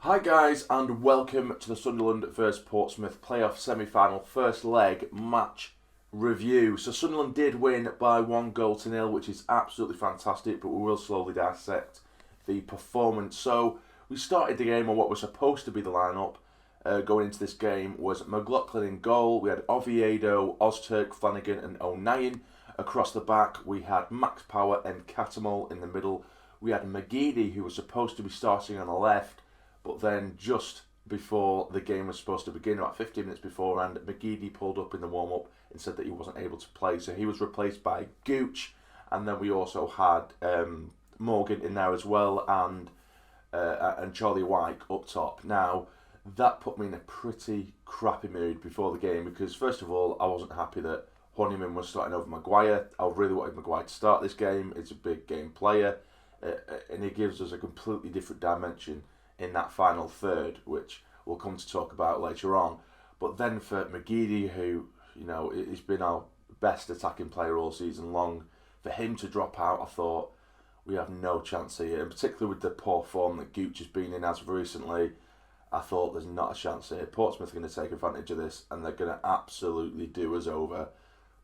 Hi guys and welcome to the Sunderland vs Portsmouth playoff semi-final first leg match review. So Sunderland did win by 1-0, which is absolutely fantastic, but we will slowly dissect the performance. So we started the game on what was supposed to be the lineup going into this game was McLaughlin in goal. We had Oviedo, Ozturk, Flanagan and O'Nien. Across the back we had Max Power and Catamol in the middle. We had McGeady, who was supposed to be starting on the left, but then just before the game was supposed to begin, about 15 minutes beforehand, McGeady pulled up in the warm-up and said that he wasn't able to play. So he was replaced by Gooch. And then we also had Morgan in there as well and Charlie Wyke up top. Now, that put me in a pretty crappy mood before the game because, first of all, I wasn't happy that Honeyman was starting over Maguire. I really wanted Maguire to start this game. He's a big game player and he gives us a completely different dimension in that final third, which we'll come to talk about later on. But then for McGeady, who, you know, he's been our best attacking player all season long, for him to drop out, I thought we have no chance here. And particularly with the poor form that Gooch has been in as of recently, I thought there's not a chance here. Portsmouth are going to take advantage of this and they're going to absolutely do us over.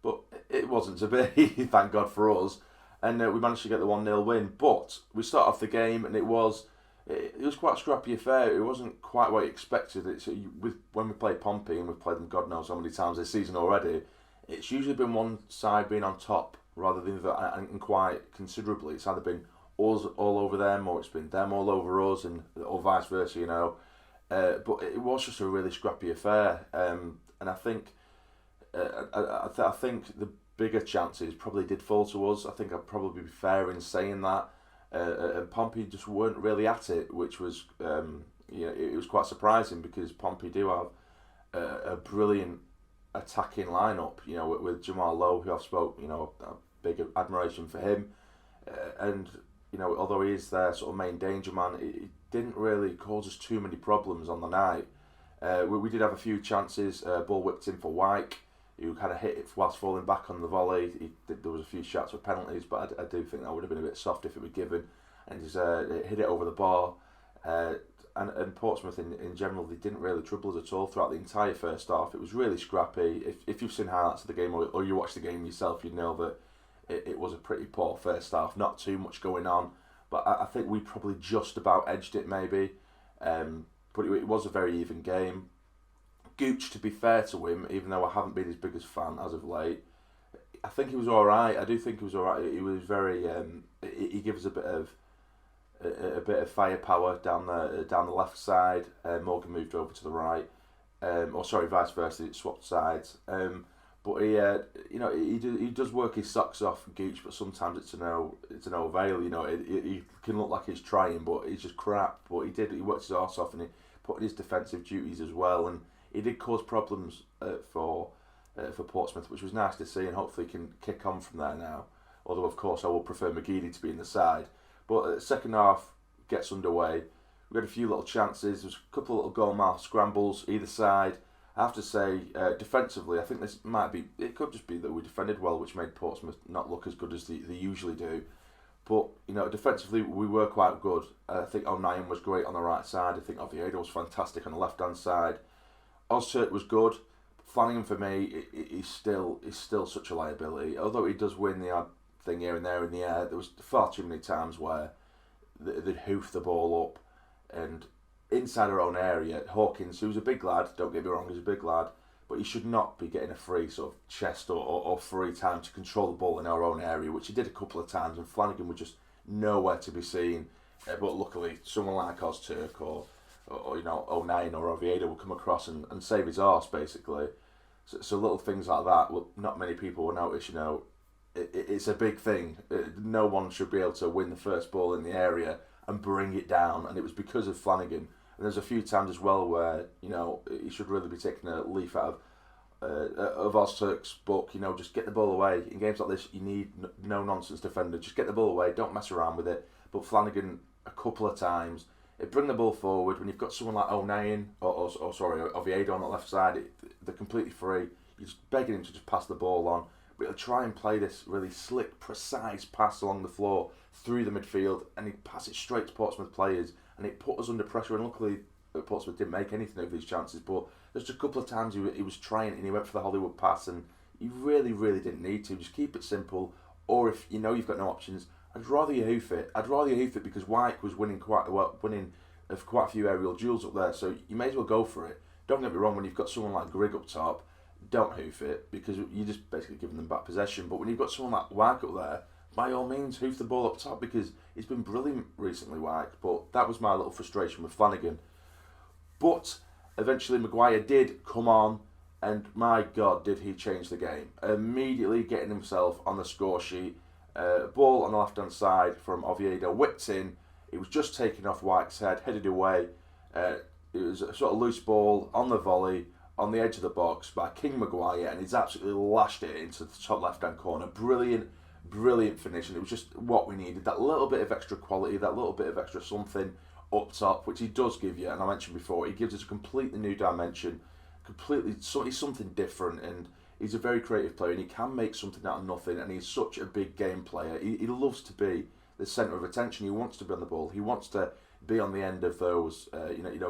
But it wasn't to be, thank God for us. And we managed to get the 1-0 win. But we start off the game and it was quite a scrappy affair. It wasn't quite what you expected. When we play Pompey, and we've played them God knows how many times this season already, it's usually been one side being on top rather than the other, and quite considerably. It's either been us all over them, or it's been them all over us, or vice versa, you know. But it was just a really scrappy affair, and I think I think the bigger chances probably did fall to us. I think I'd probably be fair in saying that. And Pompey just weren't really at it, which was, it was quite surprising because Pompey do have a brilliant attacking lineup. You know, with Jamal Lowe, who I've spoke, a big admiration for him, and although he is their sort of main danger man, it didn't really cause us too many problems on the night. We did have a few chances. Ball whipped in for Wyke, who kind of hit it whilst falling back on the volley. There was a few shots for penalties, but I do think that would have been a bit soft if it were given. And he's hit it over the bar. And Portsmouth in general, they didn't really trouble us at all throughout the entire first half. It was really scrappy. If you've seen highlights of the game or you watched the game yourself, you know that it was a pretty poor first half. Not too much going on, but I think we probably just about edged it maybe. But it was a very even game. Gooch, to be fair to him, even though I haven't been his biggest fan as of late, I think he was all right. I do think he was all right. He was very. He gives a bit of firepower down the left side. Morgan moved over to the right, vice versa. It swapped sides. But he does work his socks off, Gooch. But sometimes it's no avail. He can look like he's trying, but he's just crap. But he worked his arse off and he put in his defensive duties as well, and he did cause problems for Portsmouth, which was nice to see, and hopefully can kick on from there now. Although, of course, I would prefer McGeady to be in the side. But the second half gets underway. We had a few little chances. There was a couple of little goal mouth scrambles either side. I have to say, defensively, I think it could just be that we defended well, which made Portsmouth not look as good as they usually do. But, defensively, we were quite good. I think O'Nien was great on the right side. I think Oviedo was fantastic on the left-hand side. Ozturk was good. Flanagan, for me, he's still such a liability. Although he does win the odd thing here and there in the air, there was far too many times where they'd hoof the ball up and inside our own area. Hawkins, who's a big lad, don't get me wrong, he's a big lad, but he should not be getting a free sort of chest or free time to control the ball in our own area, which he did a couple of times, and Flanagan was just nowhere to be seen. But luckily, someone like Ozturk or O'Nien or Oviedo will come across and save his arse, basically. So little things like that, well, not many people will notice. It's a big thing. No one should be able to win the first ball in the area and bring it down, and it was because of Flanagan. And there's a few times as well where he should really be taking a leaf out of Ozturk's book. Just get the ball away. In games like this, you need no nonsense defender. Just get the ball away. Don't mess around with it. But Flanagan, a couple of times, bring the ball forward. When you've got someone like O'Nien or Oviedo on the left side, they're completely free. You're just begging him to just pass the ball on. But he'll try and play this really slick, precise pass along the floor through the midfield, and he passes it straight to Portsmouth players, and it put us under pressure. And luckily, Portsmouth didn't make anything of these chances, but there's just a couple of times he was trying and he went for the Hollywood pass, and you really, really didn't need to. Just keep it simple, or if you know you've got no options, I'd rather you hoof it. I'd rather you hoof it because White was winning quite a few aerial duels up there, so you may as well go for it. Don't get me wrong, when you've got someone like Grigg up top, don't hoof it because you're just basically giving them back possession. But when you've got someone like White up there, by all means, hoof the ball up top because he's been brilliant recently, White. But that was my little frustration with Flanagan. But eventually Maguire did come on, and my God, did he change the game. Immediately getting himself on the score sheet. Ball on the left-hand side from Oviedo, whipped in. It was just taken off White's head, headed away. It was a sort of loose ball on the volley, on the edge of the box by King Maguire, and he's absolutely lashed it into the top left-hand corner. Brilliant finish, and it was just what we needed. That little bit of extra quality, that little bit of extra something up top, which he does give you, and I mentioned before, he gives us a completely new dimension, he's something different, and he's a very creative player, and he can make something out of nothing, and he's such a big game player. He loves to be the centre of attention. He wants to be on the ball. He wants to be on the end of those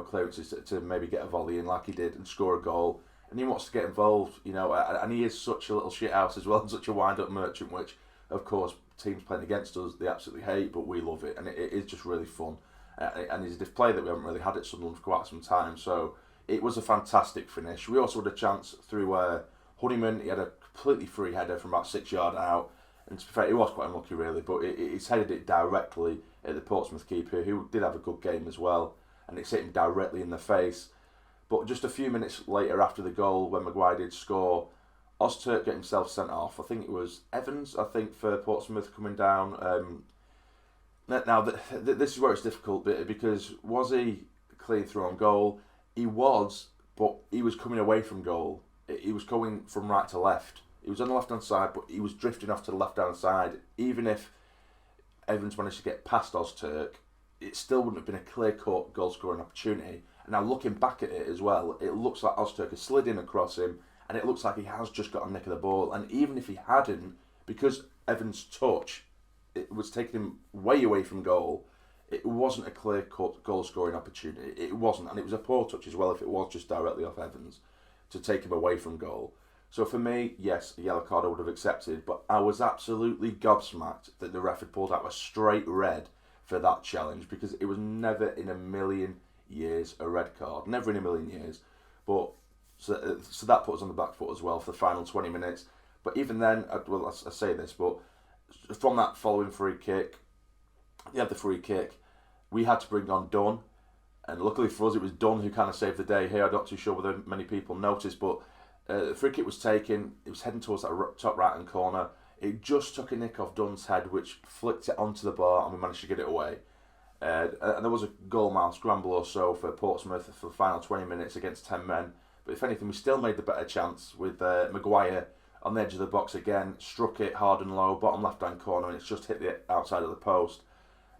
clearances to maybe get a volley in like he did and score a goal, and he wants to get involved, and he is such a little shithouse as well, and such a wind-up merchant, which of course teams playing against us, they absolutely hate, but we love it, and it is just really fun. And he's a display that we haven't really had at Sunderland for quite some time, so it was a fantastic finish. We also had a chance through Honeyman. He had a completely free header from about 6 yards out, and to be fair, he was quite unlucky really, but he's headed it directly at the Portsmouth keeper, who did have a good game as well, and it's hit him directly in the face. But just a few minutes later after the goal, when Maguire did score, Ozturk got himself sent off. I think it was Evans, for Portsmouth coming down. Now, this is where it's difficult, because was he clean through on goal? He was, but he was coming away from goal. He was going from right to left. He was on the left-hand side, but he was drifting off to the left-hand side. Even if Evans managed to get past Ozturk, it still wouldn't have been a clear-cut goal-scoring opportunity. And now looking back at it as well, it looks like Ozturk has slid in across him, and it looks like he has just got a nick of the ball. And even if he hadn't, because Evans' touch, it was taking him way away from goal, it wasn't a clear-cut goal-scoring opportunity. It wasn't, and it was a poor touch as well if it was just directly off Evans to take him away from goal. So for me, yes, a yellow card I would have accepted, but I was absolutely gobsmacked that the ref had pulled out a straight red for that challenge, because it was never in a million years a red card. Never in a million years. But so that put us on the back foot as well for the final 20 minutes. But even then, I say this, but from that following free kick, he had the free kick, we had to bring on Dunn, and luckily for us it was Dunn who kind of saved the day here. I'm not too sure whether many people noticed, but the free kick was taken, it was heading towards that top right hand corner, it just took a nick off Dunn's head, which flicked it onto the bar, and we managed to get it away. And there was a goal-mile scramble or so for Portsmouth for the final 20 minutes against 10 men, but if anything we still made the better chance with Maguire on the edge of the box again, struck it hard and low, bottom left-hand corner, and it's just hit the outside of the post.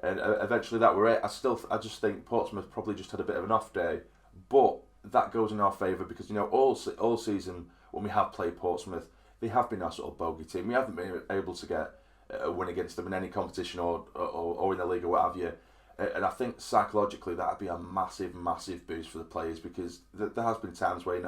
And eventually that were it. I just think Portsmouth probably just had a bit of an off day, but that goes in our favour because all season when we have played Portsmouth, they have been our sort of bogey team. We haven't been able to get a win against them in any competition or in the league or what have you. And I think psychologically that'd be a massive boost for the players, because there has been times where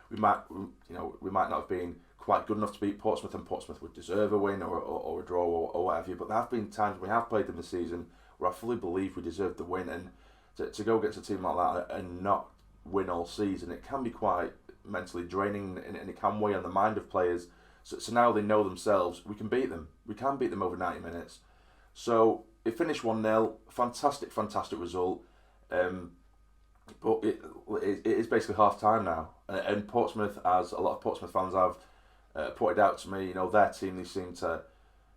we might not have been quite good enough to beat Portsmouth, and Portsmouth would deserve a win or a draw or what have you. But there have been times when we have played them this season where I fully believe we deserved the win, and to go against a team like that and not win all season, it can be quite mentally draining, and it can weigh on the mind of players. So now they know themselves, we can beat them. We can beat them over 90 minutes. So it finished 1-0, fantastic result. But it is basically half time now, and Portsmouth, as a lot of Portsmouth fans have pointed out to me, their team, they seem to,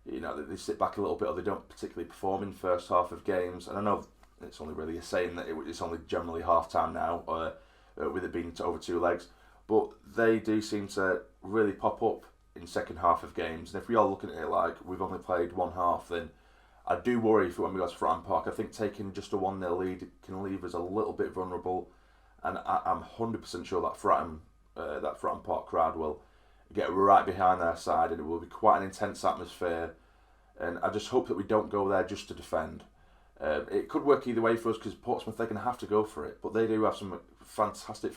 they sit back a little bit, or they don't particularly perform in the first half of games. And I know it's only really a saying that it's only generally half time now, with it being over 2 legs, but they do seem to really pop up in second half of games. And if we are looking at it like we've only played one half, then I do worry for when we go to Fratton Park. I think taking just a 1-0 lead can leave us a little bit vulnerable, and I'm 100% sure that Fratton Park crowd will get right behind their side, and it will be quite an intense atmosphere. And I just hope that we don't go there just to defend. It could work either way for us because Portsmouth, they're going to have to go for it, but they do have some fantastic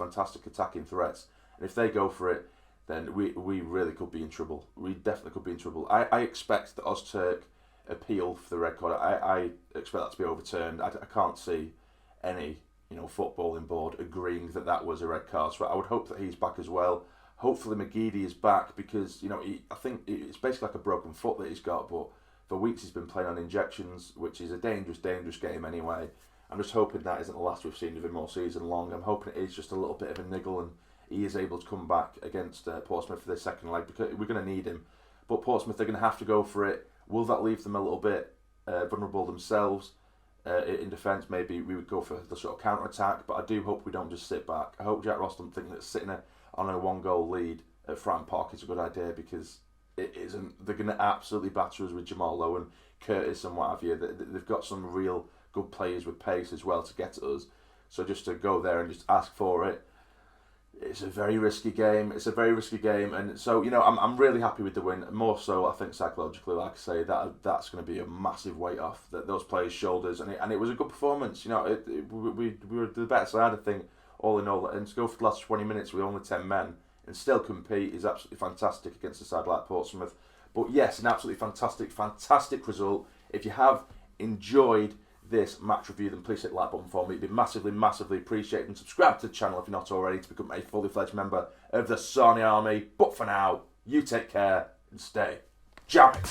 attacking threats, and if they go for it, then we really could be in trouble. We definitely could be in trouble. I expect the Ozturk appeal for the red card. I expect that to be overturned. I can't see any footballing board agreeing that was a red card. So I would hope that he's back as well. Hopefully McGeady is back because I think it's basically like a broken foot that he's got, but for weeks he's been playing on injections, which is a dangerous game anyway. I'm just hoping that isn't the last we've seen of him all season long. I'm hoping it is just a little bit of a niggle and he is able to come back against Portsmouth for this second leg because we're going to need him. But Portsmouth, they're going to have to go for it. Will that leave them a little bit vulnerable themselves in defence? Maybe we would go for the sort of counter-attack, but I do hope we don't just sit back. I hope Jack Ross don't think that sitting on a 1-goal lead at Fratton Park is a good idea because it isn't. They're going to absolutely batter us with Jamal Lowe and Curtis and what have you. They've got some real good players with pace as well to get at us. So just to go there and just ask for it, it's a very risky game. And so I'm really happy with the win. More so, I think psychologically, like I say, that's going to be a massive weight off those players' shoulders. And it was a good performance. We were the better side, I think, all in all. And to go for the last 20 minutes with only 10 men and still compete is absolutely fantastic against a side like Portsmouth. But yes, an absolutely fantastic result. If you have enjoyed this match review, then please hit the like button for me. It'd be massively appreciated, and subscribe to the channel if you're not already to become a fully fledged member of the Sarny Army. But for now, you take care and stay jamming.